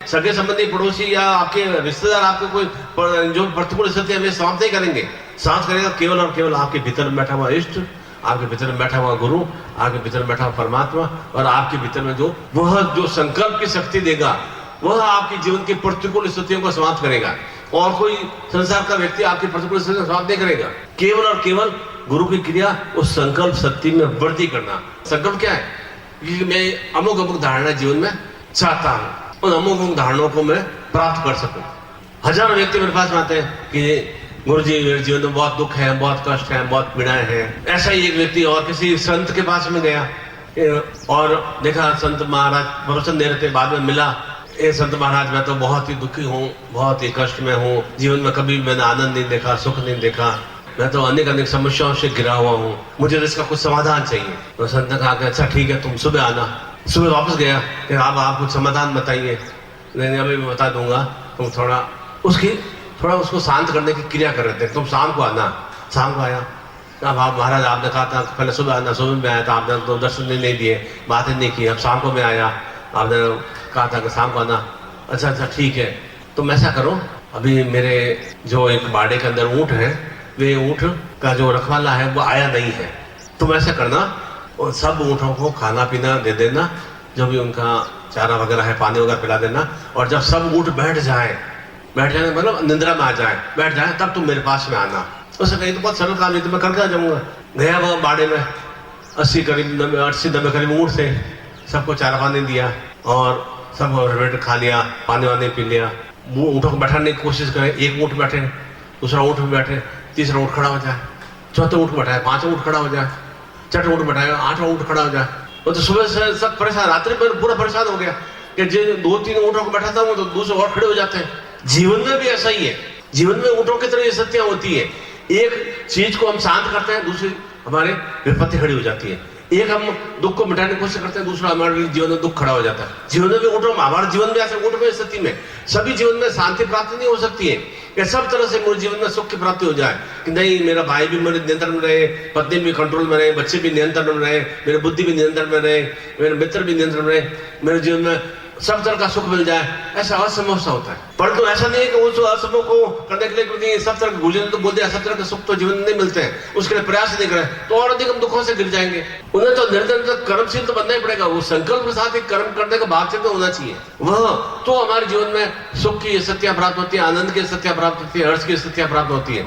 सगे संबंधी पड़ोसी या आपके रिश्तेदार आपके कोई जो प्रतिकूल स्थिति हमें समाप्त नहीं करेंगे। समाप्त करेगा केवल और केवल आपके भीतर में बैठा हुआ इष्ट, आपके भीतर में बैठा हुआ गुरु, आपके भीतर में बैठा हुआ परमात्मा, और आपके भीतर में वह जो संकल्प की शक्ति देगा, वह आपके जीवन की प्रतिकूल स्थितियों को समाप्त करेगा। और कोई संसार का व्यक्ति आपकी प्रतिकूल स्थितियों को समाप्त नहीं करेगा। केवल और केवल गुरु की क्रिया उस संकल्प शक्ति में वृद्धि करना। संकल्प क्या है कि मैं अमुक अमुक धारणा जीवन में चाहता हूं, उन अमुक अमुक धारणाओं को मैं प्राप्त कर सकूं। हजारों व्यक्ति मेरे पास आते हैं कि गुरु जी मेरे जीवन में बहुत दुख है, बहुत कष्ट है, बहुत पीड़ाएं हैं। ऐसा ही एक व्यक्ति और किसी संत के पास में गया और देखा संत महाराज प्रवचन दे रहे थे, बाद में मिला, ए संत महाराज मैं तो बहुत ही दुखी हूँ, बहुत ही कष्ट में हूँ, जीवन में कभी मैंने आनंद नहीं देखा, सुख नहीं देखा, मैं तो अनेक अनेक समस्याओं से घिरा हुआ हूँ, मुझे इसका कुछ समाधान चाहिए। तो संत ने कहा कि अच्छा ठीक है, तुम सुबह आना। सुबह वापस गया कि आप कुछ समाधान बताइए। नहीं अभी मैं बता दूंगा, तुम थोड़ा उसको शांत करने की क्रिया कर रहे थे, तुम शाम को आना। शाम को आया, अब आप महाराज आपने कहा था पहले सुबह आना, सुबह में आया था, आपने तो दर्शन नहीं दिए, बातें नहीं की, अब शाम को मैं आया, आपने कहा था कि शाम को आना। अच्छा ठीक है, तुम ऐसा करो, अभी मेरे जो एक बाड़े के अंदर ऊँट है, वे ऊँट का जो रखवाला है वो आया नहीं है, तुम ऐसा करना और सब ऊँटों को खाना पीना दे देना, जो भी उनका चारा वगैरह है, पानी वगैरह पिला देना, और जब सब ऊँट बैठ जाए मतलब निंद्रा में आ जाए, बैठ जाए, तब तुम मेरे पास में आना। उससे कहीं तो बहुत सरल काम है, तो मैं करके आ जाऊंगा। गया वो बाड़े में, 80 90 करीब ऊँट थे, सबको चारा पानी दिया और सब खा लिया, पानी वानी पी लिया। ऊँटों को बैठाने की कोशिश करें, एक ऊँट बैठे, दूसरा ऊँट भी बैठे, तीसरा ऊँट खड़ा हो जाए, चौथा ऊँट बैठाए, पांचवा ऊँट खड़ा हो जाए, छठा ऊँट बैठाए, आठवां ऊँट खड़ा हो जाए। वो तो सुबह से सब परेशान, रात्रि में पूरा परेशान हो गया कि जो 2-3 ऊँटों को बैठा था वो तो दूसरे और खड़े हो जाते हैं। जीवन में भी ऐसा ही है, जीवन में ऊँटों की तरह ये सत्यां होती है। एक चीज को हम शांत करते हैं, दूसरी हमारे विपत्ति खड़ी हो जाती है। एक हम दुख को मिटाने की कोशिश करते हैं, दूसरा हमारे जीवन में दुख खड़ा हो जाता है। जीवन में भी ऊँटों, हमारे जीवन में ऐसे ऊँट में स्थिति में सभी जीवन में शांति प्राप्ति नहीं हो सकती है कि सब तरह से मेरे जीवन में सुख की प्राप्ति हो जाए कि नहीं मेरा भाई भी मेरे नियंत्रण में रहे, पत्नी भी कंट्रोल में रहे, बच्चे भी नियंत्रण में रहे, मेरी बुद्धि भी नियंत्रण में रहे, मेरे मित्र भी नियंत्रण में रहे, मेरे जीवन में सब तरह का सुख मिल जाए, ऐसा असंभव सा होता है। परंतु ऐसा नहीं है कि उस असंभव को करने के लिए सब तरह के गुजरने तो बोलते हैं, सब तरह के सुख तो जीवन में नहीं मिलते हैं, उसके लिए प्रयास नहीं करें तो और अधिक हम दुखों से गिर जाएंगे। उन्हें तो निरंतर कर्मशील तो बनना ही पड़ेगा, वो संकल्प के साथ एक कर्म करने का भाग से तो होना चाहिए, वह तो हमारे जीवन में सुख की स्थितियां प्राप्त होती है, आनंद की स्थितियां प्राप्त होती है, हर्ष की स्थितियां प्राप्त होती है।